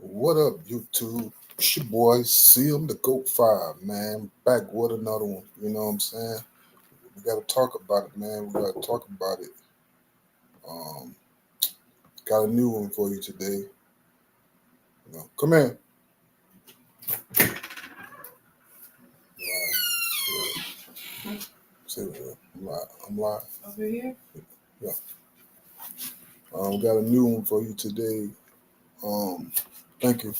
What up, YouTube? It's your boy, CM the Goat 5, man. Back with another one. You know what I'm saying? We got to talk about it, man. We got to talk about it. Um, got a new one for you today. Come here. Say what? I'm live. Over here? Yeah. We got a new one for you today. Thank you.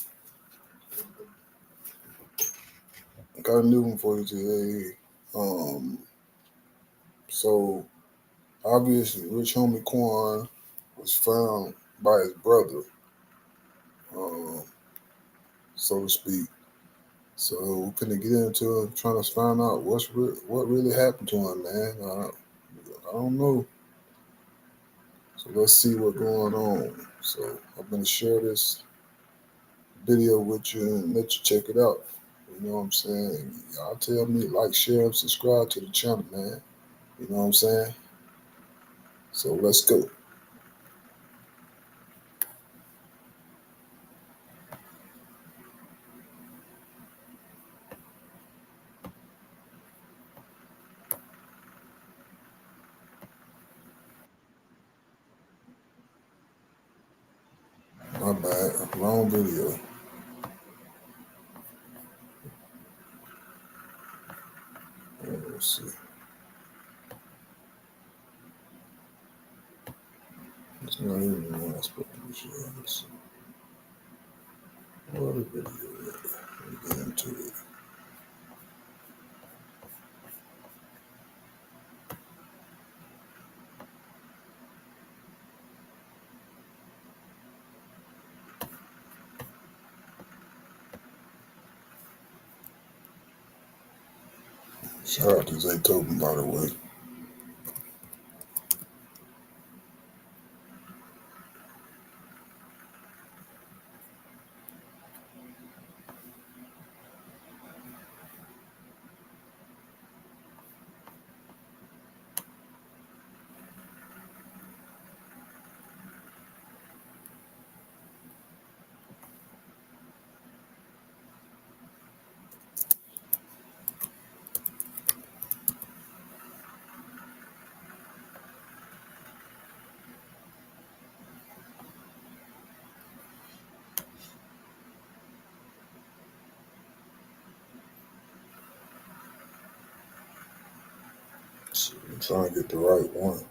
Got a new one for you today. So obviously, Rich Homie Quan was found by his brother, so to speak. So we're gonna get into it, trying to find out what really happened to him, man. I don't know. So let's see what's going on. So I'm gonna share this video with you and let you check it out. You know what I'm saying? Y'all tell me, like, share, and subscribe to the channel, man. You know what I'm saying? So let's go. My bad, long video. Let's see. It's not even the one I'm supposed to be sharing. Let's see. What a video. Let me get into it. Shout out to Zaytoven, by the way. I'm trying to get the right one.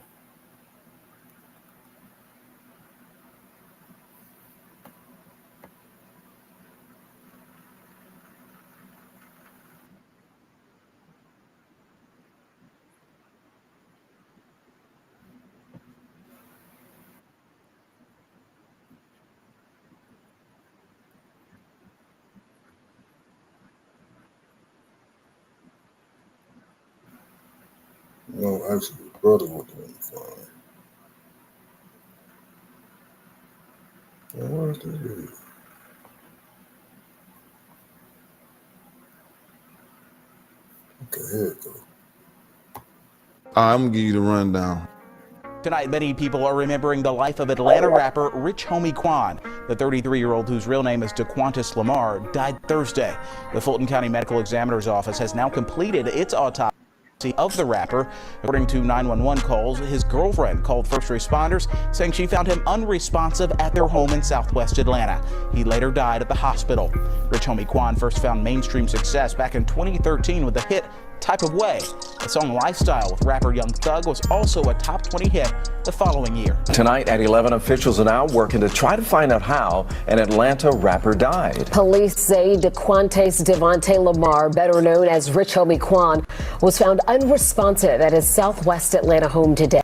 No, actually, his brother was doing fine. Now, where's this video? Okay, here it goes. I'm going to give you the rundown. Tonight, many people are remembering the life of Atlanta rapper Rich Homie Quan. The 33-year-old, whose real name is DeQuantis Lamar, died Thursday. The Fulton County Medical Examiner's Office has now completed its autopsy of the rapper. According to 911 calls, his girlfriend called first responders, saying she found him unresponsive at their home in southwest Atlanta. He later died at the hospital. Rich Homie Quan first found mainstream success back in 2013 with the hit Type of Way. The song Lifestyle with rapper Young Thug was also a top 20 hit the following year. Tonight at 11, officials are now working to try to find out how an Atlanta rapper died. Police say DeQuantis Devontae Lamar, better known as Rich Homie Quan, was found unresponsive at his southwest Atlanta home today.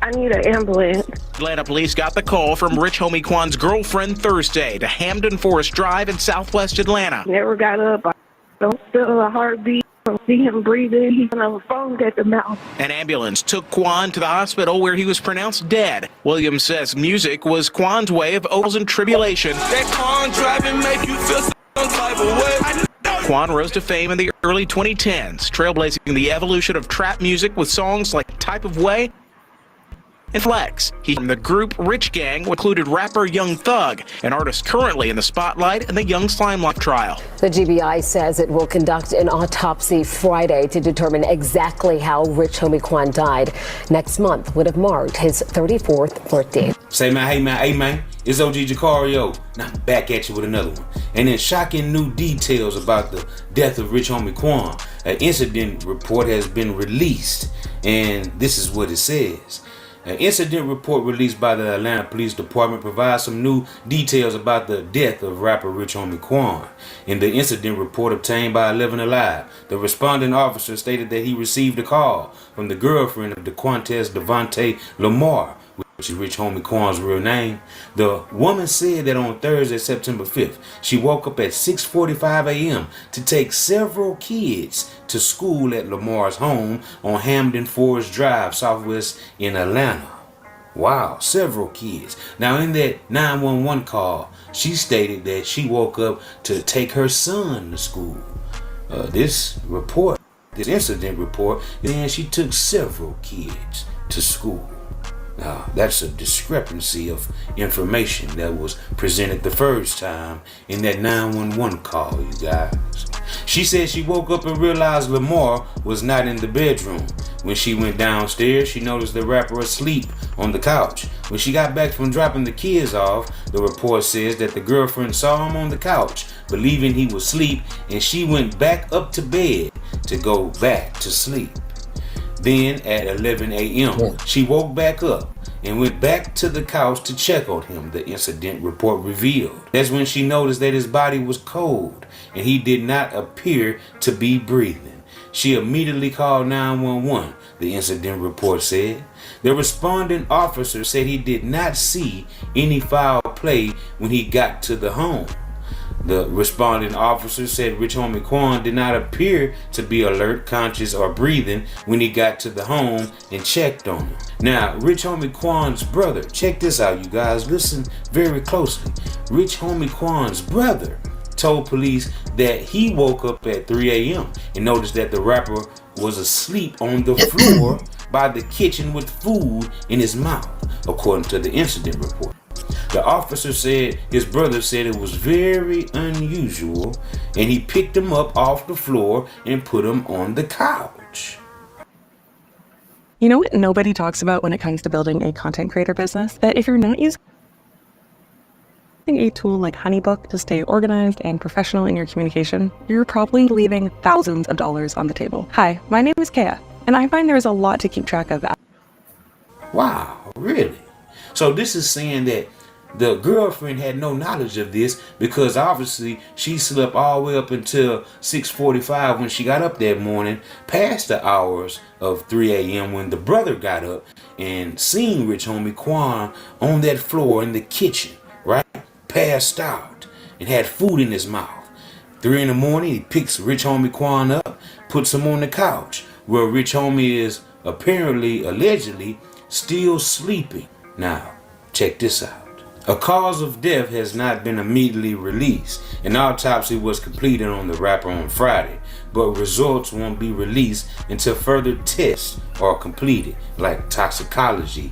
I need an ambulance. Atlanta police got the call from Rich Homie Quan's girlfriend Thursday to Hamden Forest Drive in southwest Atlanta. Never got up. I don't feel a heartbeat. I don't see him breathing. He's on the phone at the mouth. An ambulance took Quan to the hospital where he was pronounced dead. Williams says music was Quan's way of overcoming tribulation. That Quan driving make you feel some type of way. Quan rose to fame in the early 2010s, trailblazing the evolution of trap music with songs like Type of Way and Flex. He's from the group Rich Gang, which included rapper Young Thug, an artist currently in the spotlight in the Young Slime Life trial. The GBI says it will conduct an autopsy Friday to determine exactly how Rich Homie Quan died. Next month would have marked his 34th birthday. Say man, hey man, it's OG Jacario. Now I'm back at you with another one. And then shocking new details about the death of Rich Homie Quan. An incident report has been released, and this is what it says. An incident report released by the Atlanta Police Department provides some new details about the death of rapper Rich Homie Quan. In the incident report obtained by 11 Alive, the responding officer stated that he received a call from the girlfriend of Condolences Devontae Lamar, which is Rich Homie Quan's real name. The woman said that on Thursday, September 5th, she woke up at 6:45 a.m. to take several kids to school at Lamar's home on Hampton Forest Drive, Southwest in Atlanta. Wow, several kids. Now in that 911 call, she stated that she woke up to take her son to school. This incident report, then she took several kids to school. Now, that's a discrepancy of information that was presented the first time in that 911 call, you guys. She said she woke up and realized Lamar was not in the bedroom. When she went downstairs, she noticed the rapper asleep on the couch. When she got back from dropping the kids off, the report says that the girlfriend saw him on the couch, believing he was asleep, and she went back up to bed to go back to sleep. Then at 11 a.m., she woke back up and went back to the couch to check on him, the incident report revealed. That's when she noticed that his body was cold and he did not appear to be breathing. She immediately called 911, the incident report said. The responding officer said he did not see any foul play when he got to the home. The responding officer said Rich Homie Quan did not appear to be alert, conscious, or breathing when he got to the home and checked on him. Now, Rich Homie Quan's brother, check this out, you guys, listen very closely. Rich Homie Quan's brother told police that he woke up at 3 a.m. and noticed that the rapper was asleep on the floor by the kitchen with food in his mouth, according to the incident report. The officer said his brother said it was very unusual, and he picked him up off the floor and put him on the couch. You know what nobody talks about when it comes to building a content creator business? That if you're not using a tool like HoneyBook to stay organized and professional in your communication, you're probably leaving thousands of dollars on the table. Hi, my name is Kea, and I find there's a lot to keep track of. Wow, really? So this is saying that the girlfriend had no knowledge of this because obviously she slept all the way up until 6:45 when she got up that morning, past the hours of 3 a.m. when the brother got up and seen Rich Homie Quan on that floor in the kitchen, right? Passed out and had food in his mouth. 3 in the morning, he picks Rich Homie Quan up, puts him on the couch where Rich Homie is apparently, allegedly, still sleeping. Now, check this out. A cause of death has not been immediately released. An autopsy was completed on the rapper on Friday, but results won't be released until further tests are completed, like toxicology,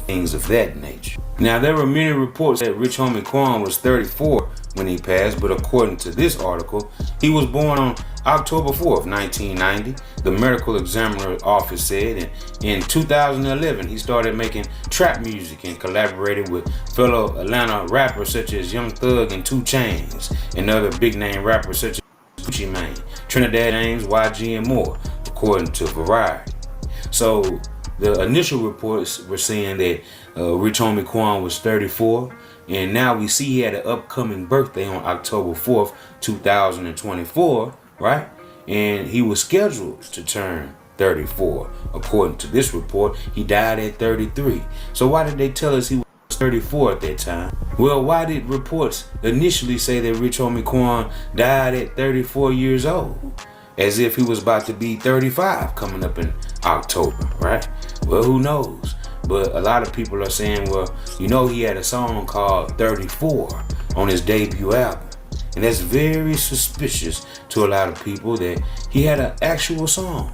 things of that nature. Now, there were many reports that Rich Homie Quan was 34 when he passed, but according to this article, he was born on October 4th, 1990, the medical examiner's office said, and in 2011 he started making trap music and collaborated with fellow Atlanta rappers such as Young Thug and 2 Chainz, and other big name rappers such as Gucci Mane, Trinidad James, YG, and more, according to Variety. So the initial reports were saying that Rich Homie Quan was 34, and now we see he had an upcoming birthday on October 4th, 2024, right? And he was scheduled to turn 34. According to this report, he died at 33. So why did they tell us he was 34 at that time? Well, why did reports initially say that Rich Homie Quan died at 34 years old? As if he was about to be 35 coming up in October, right? Well, who knows? But a lot of people are saying, well, you know, he had a song called 34 on his debut album. And that's very suspicious to a lot of people that he had an actual song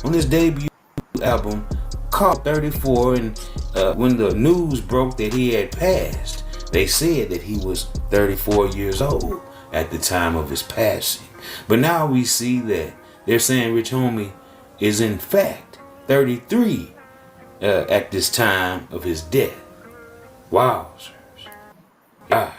on his debut album caught 34, and when the news broke that he had passed, they said that he was 34 years old at the time of his passing. But now we see that they're saying Rich Homie is in fact 33 at this time of his death. Wow, sirs.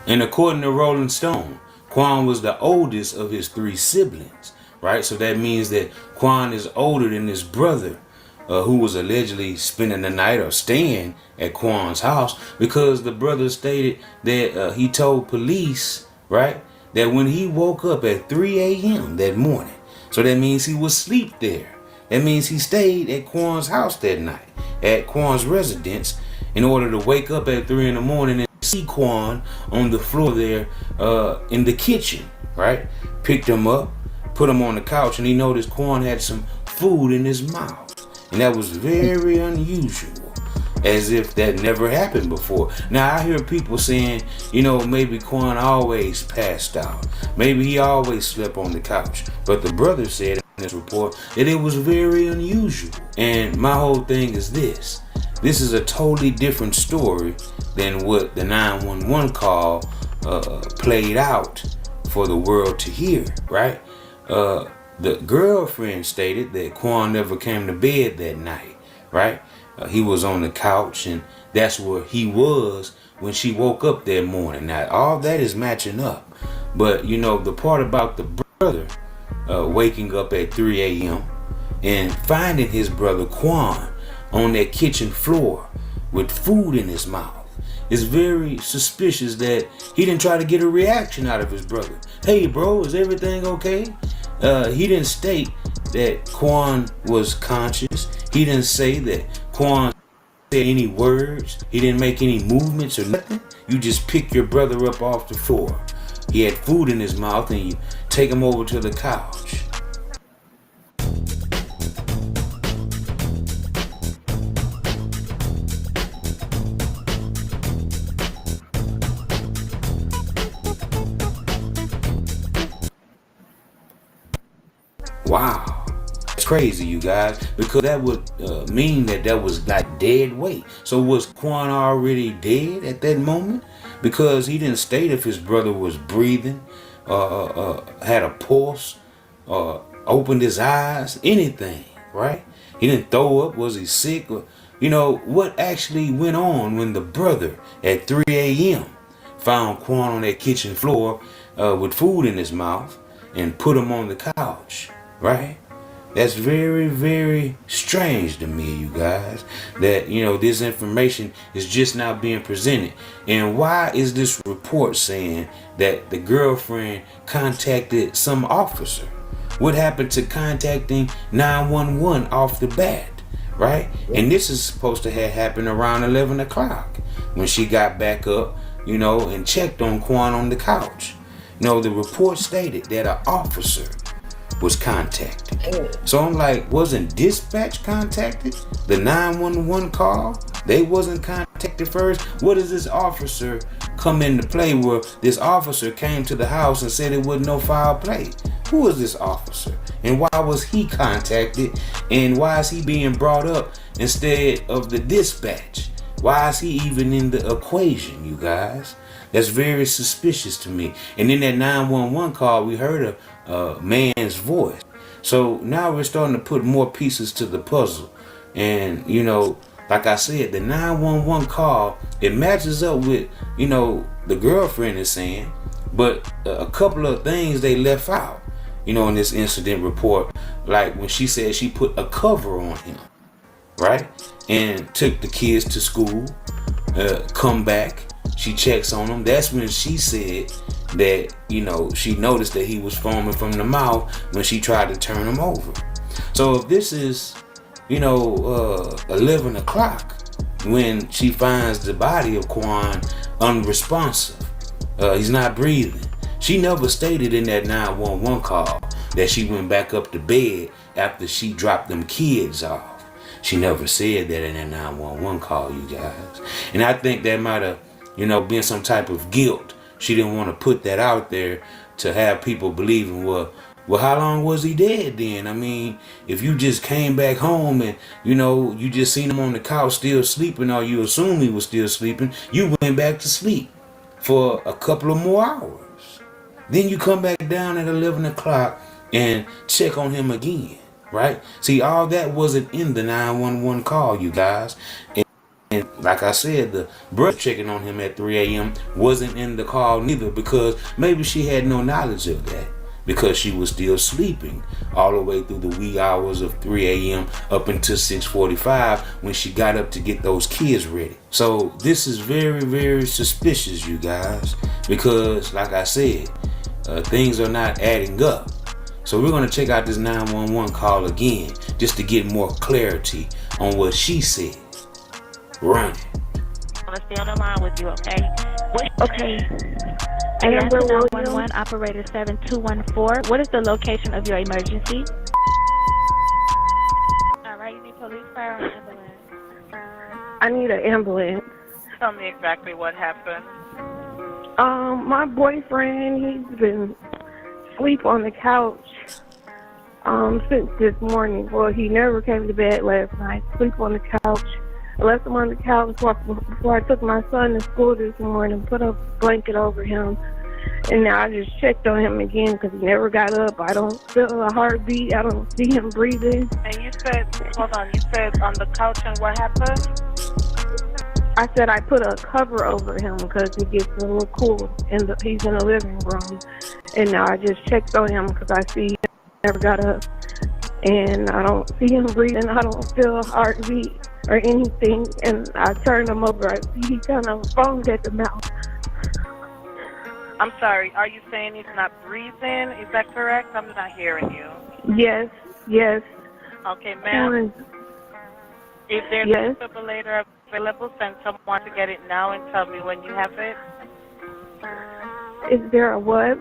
And according to Rolling Stone, Quan was the oldest of his 3 siblings, right? So that means that Quan is older than his brother, who was allegedly spending the night or staying at Quan's house, because the brother stated that he told police, right, that when he woke up at 3 a.m. that morning, so that means he was asleep there. That means he stayed at Quan's house that night, at Quan's residence, in order to wake up at 3 in the morning and see Quan on the floor there in the kitchen, right? Picked him up, put him on the couch, and he noticed Quan had some food in his mouth. And that was very unusual, as if that never happened before. Now, I hear people saying, you know, maybe Quan always passed out. Maybe he always slept on the couch. But the brother said in this report that it was very unusual. And my whole thing is this. This is a totally different story than what the 911 call played out for the world to hear, right? The girlfriend stated that Quan never came to bed that night, right? He was on the couch, and that's where he was when she woke up that morning. Now, all that is matching up. But, you know, the part about the brother waking up at 3 a.m. and finding his brother Quan on that kitchen floor with food in his mouth is very suspicious, that he didn't try to get a reaction out of his brother. Hey, bro, is everything okay? He didn't state that Quan was conscious. He didn't say that Quan said any words. He didn't make any movements or nothing. You just pick your brother up off the floor. He had food in his mouth, and you take him over to the couch. Wow, it's crazy, you guys, because that would mean that was like dead weight. So was Quan already dead at that moment? Because he didn't state if his brother was breathing, had a pulse, opened his eyes, anything, right? He didn't throw up. Was he sick? Or, you know, what actually went on when the brother at 3 a.m. found Quan on that kitchen floor with food in his mouth and put him on the couch? Right? That's very, very strange to me, you guys, that, you know, this information is just now being presented. And why is this report saying that the girlfriend contacted some officer? What happened to contacting 911 off the bat, right? And this is supposed to have happened around 11 o'clock when she got back up, you know, and checked on Quan on the couch. You know, the report stated that an officer was contacted. So I'm like, wasn't dispatch contacted? The 911 call, they wasn't contacted first? What does this officer come into play where this officer came to the house and said it wasn't no foul play? Who is this officer? And why was he contacted? And why is he being brought up instead of the dispatch? Why is he even in the equation, you guys? That's very suspicious to me. And in that 911 call, we heard a man's voice. So now we're starting to put more pieces to the puzzle. And, you know, like I said, the 911 call, it matches up with, you know, the girlfriend is saying, but a couple of things they left out, you know, in this incident report. Like when she said she put a cover on him, right? And took the kids to school, come back. She checks on him. That's when she said that, you know, she noticed that he was foaming from the mouth when she tried to turn him over. So if this is, you know, 11 o'clock when she finds the body of Quan unresponsive, he's not breathing. She never stated in that 911 call that she went back up to bed after she dropped them kids off. She never said that in that 911 call, you guys. And I think that might have, you know, been some type of guilt. She didn't want to put that out there to have people believing, well, Well, how long was he dead then? I mean, if you just came back home and, you just seen him on the couch still sleeping, or you assume he was still sleeping, you went back to sleep for a couple of more hours. Then you come back down at 11 o'clock and check on him again, right? See, all that wasn't in the 911 call, you guys. And like I said, the brother checking on him at 3 a.m. wasn't in the call neither, because maybe she had no knowledge of that, because she was still sleeping all the way through the wee hours of 3 a.m. up until 6:45 when she got up to get those kids ready. So this is very, very suspicious, you guys, because like I said, things are not adding up. So we're going to check out this 911 call again just to get more clarity on what she said. Run. I'm gonna stay on the line with you, okay? Okay. Atlanta 911, operator 7214. What is the location of your emergency? Alright, you need police, fire, or ambulance? I need an ambulance. Tell me exactly what happened. My boyfriend, he's been asleep on the couch since this morning. Well, he never came to bed last night. Sleep on the couch. I left him on the couch before I took my son to school this morning, put a blanket over him, and now I just checked on him again because he never got up. I don't feel a heartbeat. I don't see him breathing. And you said, hold on, you said on the couch, and what happened? I said I put a cover over him because he gets a little cool. He's in the living room, and now I just checked on him because I see he never got up, and I don't see him breathing. I don't feel a heartbeat or anything, and I turned him over. I see he kind of foamed at the mouth. I'm sorry, are you saying he's not breathing? Is that correct? I'm not hearing you. Yes, yes. Okay, ma'am. If there's yes. a defibrillator available, send someone to get it now and tell me when you have it. Is there a what?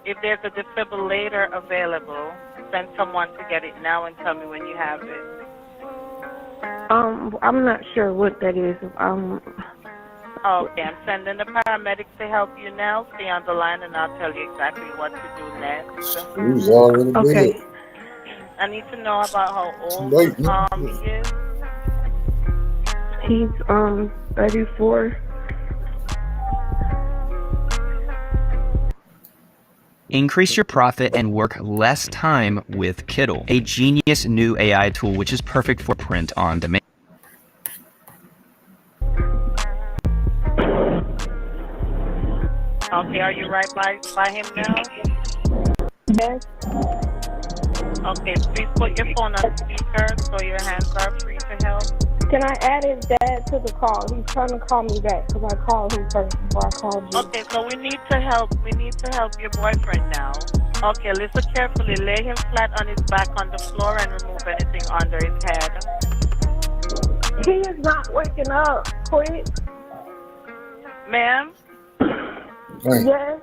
If there's a defibrillator available, send someone to get it now and tell me when you have it. I'm not sure what that is. Okay, I'm sending the paramedics to help you now. Stay on the line and I'll tell you exactly what to do next. Who's already okay. dead? I need to know about how old he is. He's 34. Increase your profit and work less time with Kittl, a genius new AI tool which is perfect for print on demand. Okay, are you right by him now? Yes. Okay, please put your phone on speaker so your hands are free to help. Can I add his dad to the call? He's trying to call me back because I called him first before I called you. Okay, so we need to help your boyfriend now. Okay, listen carefully. Lay him flat on his back on the floor and remove anything under his head. He is not waking up. Quick. Ma'am? Yes.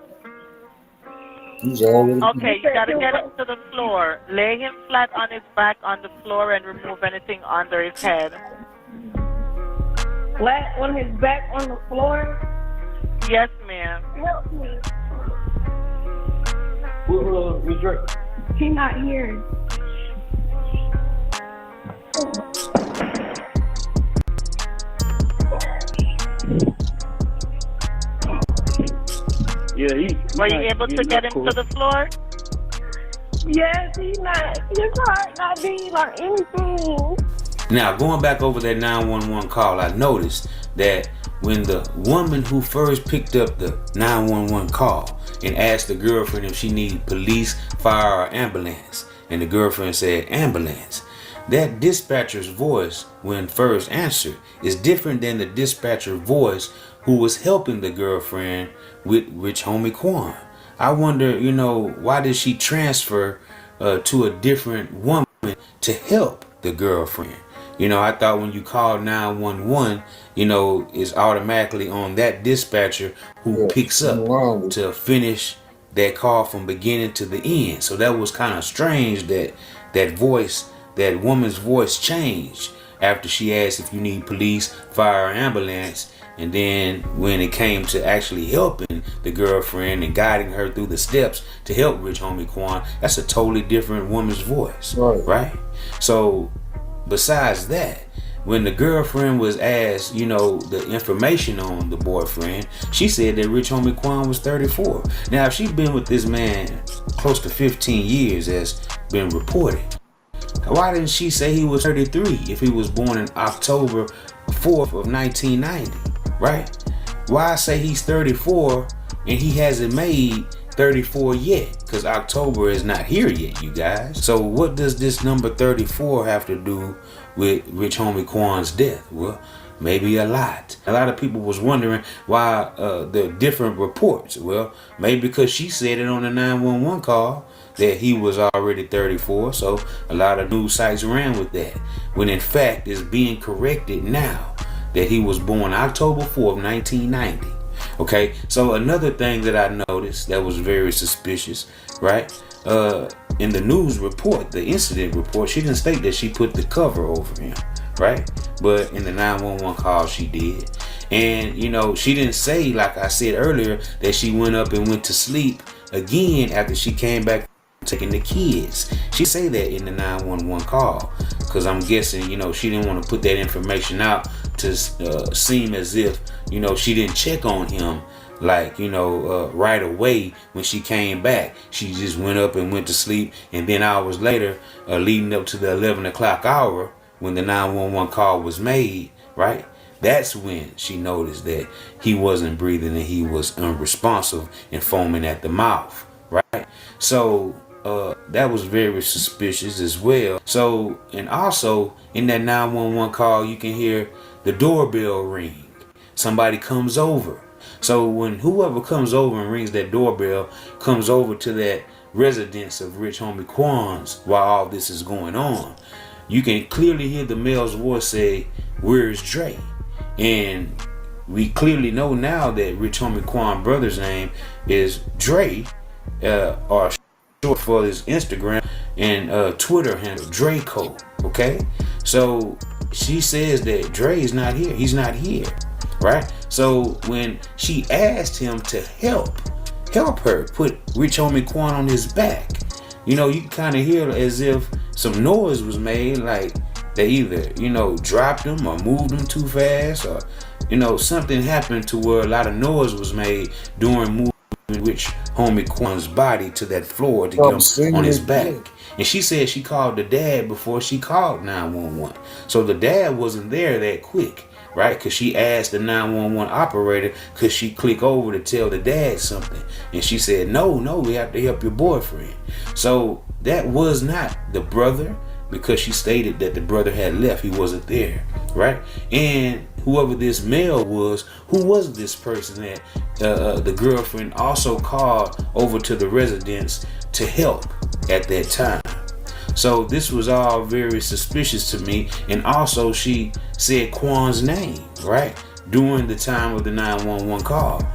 He's already Okay, you gotta get him to the floor. Lay him flat on his back on the floor and remove anything under his head. Flat on his back on the floor? Yes, ma'am. Help me. He's not here. Were you able to get him to the floor? Yes, his heart not beating or anything. Now, going back over that 911 call, I noticed that when the woman who first picked up the 911 call and asked the girlfriend if she needed police, fire, or ambulance, and the girlfriend said ambulance, that dispatcher's voice when first answered is different than the dispatcher voice who was helping the girlfriend with Rich Homie Quan. I wonder, why did she transfer to a different woman to help the girlfriend? I thought when you call 911, it's automatically on that dispatcher who picks up to finish that call from beginning to the end. So that was kind of strange that woman's voice changed after she asked if you need police, fire, or ambulance. And then when it came to actually helping the girlfriend and guiding her through the steps to help Rich Homie Quan, that's a totally different woman's voice, right? So besides that, when the girlfriend was asked, the information on the boyfriend, she said that Rich Homie Quan was 34. Now, if she's been with this man close to 15 years, as been reported, why didn't she say he was 33 if he was born in October 4th of 1990, right? Why say he's 34 and he hasn't made 34 yet? Because October is not here yet, you guys. So what does this number 34 have to do with Rich Homie Quan's death? Well, maybe a lot. A lot of people was wondering why the different reports. Well, maybe because she said it on the 911 call that he was already 34. So a lot of news sites ran with that, when in fact it's being corrected now that he was born October 4th, 1990. Okay, so another thing that I noticed that was very suspicious, right? In the news report, the incident report, she didn't state that she put the cover over him, right? But in the 911 call, she did. And, she didn't say, like I said earlier, that she went up and went to sleep again after she came back taking the kids. She say that in the 911 call, because I'm guessing, she didn't want to put that information out to seem as if, she didn't check on him like, right away when she came back. She just went up and went to sleep, and then hours later, leading up to the 11 o'clock hour, when the 911 call was made, right? That's when she noticed that he wasn't breathing and he was unresponsive and foaming at the mouth, right? So that was very suspicious as well. So, and also in that 911 call, you can hear the doorbell ring. Somebody comes over. So when whoever comes over and rings that doorbell comes over to that residence of Rich Homie Quan's while all this is going on, you can clearly hear the male's voice say, "Where's Dre?" And we clearly know now that Rich Homie Quan brother's name is Dre, or short for his Instagram and Twitter handle, Draco. Okay, so she says that Dre is not here. He's not here, right? So when she asked him to help her put Rich Homie Quan on his back, you kind of hear as if some noise was made, like they either dropped him or moved him too fast, or something happened to where a lot of noise was made during moving Rich Homie Quan's body to that floor to get him on his back. And she said she called the dad before she called 911. So the dad wasn't there that quick, right? Because she asked the 911 operator, could she click over to tell the dad something? And she said, no, we have to help your boyfriend. So that was not the brother, because she stated that the brother had left. He wasn't there, right? And whoever this male was, who was this person that the girlfriend also called over to the residence to help at that time? So this was all very suspicious to me. And also she said Quan's name, right, during the time of the 911 call,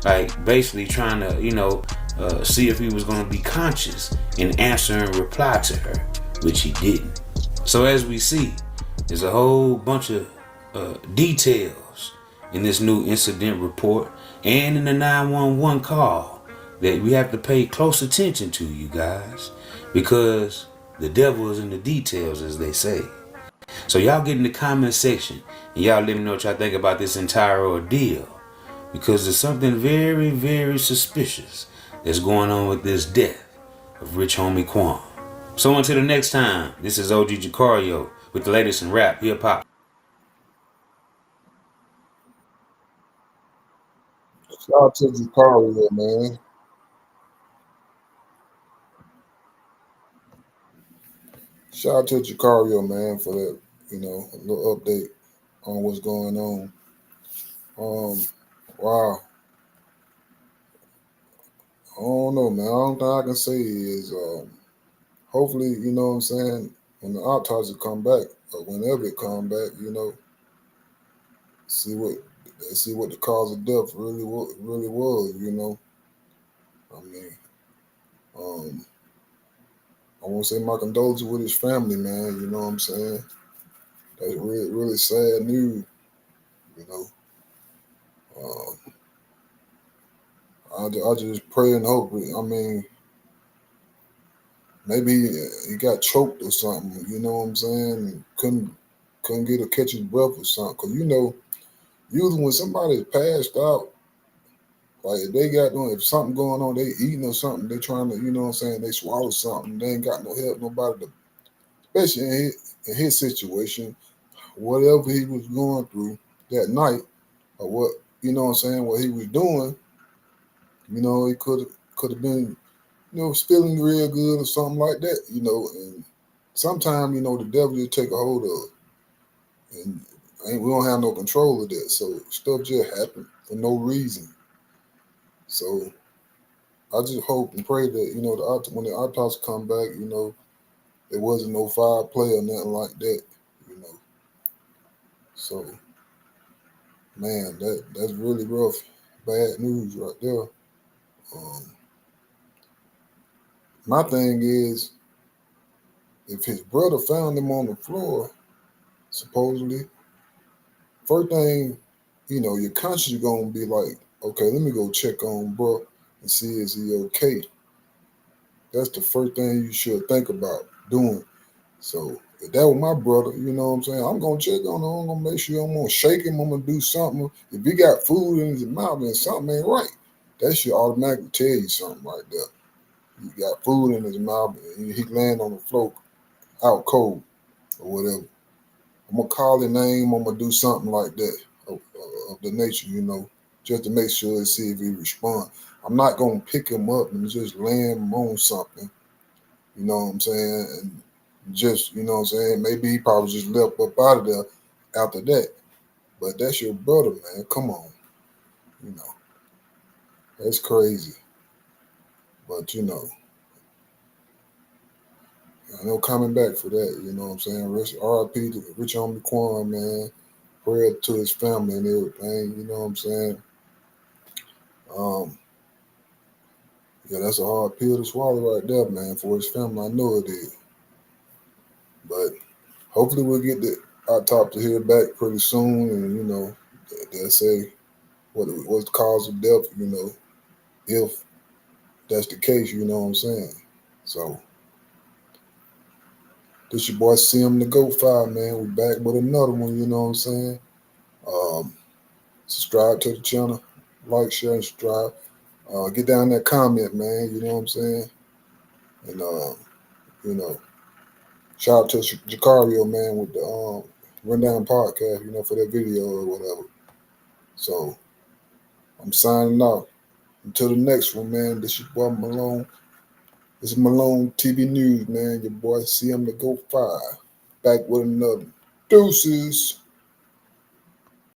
like basically trying to see if he was going to be conscious and answer and reply to her, which he didn't. So as we see, there's a whole bunch of details in this new incident report and in the 911 call that we have to pay close attention to, you guys, because the devil is in the details, as they say. So y'all get in the comment section and y'all let me know what y'all think about this entire ordeal, because there's something very, very suspicious that's going on with this death of Rich Homie Quan. So until the next time, this is OG Jacario with the latest in rap, hip hop. Shout out to Jacario, man. Shout out to Jacario, man, for that, a little update on what's going on. Wow. I don't know, man. All thing I can say is hopefully, what I'm saying, when the autopsy come back, or whenever it come back, see what the cause of death really was, I mean, I want to say my condolences with his family, man. You know what I'm saying? That's really, really sad news, I just pray and hope. I mean, maybe he got choked or something. You know what I'm saying? And couldn't get a catch his breath or something. Cause usually when somebody's passed out, like if they got if something going on, they eating or something, they trying to, you know what I'm saying, they swallow something, they ain't got no help, nobody to, especially in his situation, whatever he was going through that night, or what, you know what I'm saying, what he was doing, he could have been, feeling real good or something like that, and sometimes, the devil just take a hold of it. And we don't have no control of that. So stuff just happen for no reason. So I just hope and pray that, when the autopsy come back, there wasn't no foul play or nothing like that, So, man, that's really rough. Bad news right there. My thing is, if his brother found him on the floor, supposedly, first thing, your conscience gonna be like, okay, let me go check on bro and see is he okay. That's the first thing you should think about doing. So if that was my brother, you know what I'm saying, I'm gonna check on him. I'm gonna make sure I'm gonna shake him. I'm gonna do something. If he got food in his mouth and something ain't right, that should automatically tell you something right there. He got food in his mouth and he land on the floor out cold or whatever. I'm gonna call his name. I'm gonna do something like that of the nature, just to make sure and see if he respond. I'm not gonna pick him up and just land him on something. You know what I'm saying? And just, you know what I'm saying? Maybe he probably just left up out of there after that. But that's your brother, man. Come on. That's crazy. But, no coming back for that. You know what I'm saying? R.I.P. to Rich Homie Quan, man. Prayer to his family and everything. You know what I'm saying? Yeah, that's a hard pill to swallow right there, man, for his family. I know it is. But hopefully we'll get the autopsy here back pretty soon, and they'll say what's the cause of death, if that's the case, you know what I'm saying. So this your boy CM the Goat 5, man. We back with another one, you know what I'm saying. Subscribe to the channel, like, share, and subscribe. Get down that comment, man, you know what I'm saying. And shout out to Jacario, man, with the Rundown Podcast, for that video or whatever. So I'm signing off. Until the next one, man. This your boy Malone. This is Malone TV News, man. Your boy CM the Go 5. Back with another. Deuces.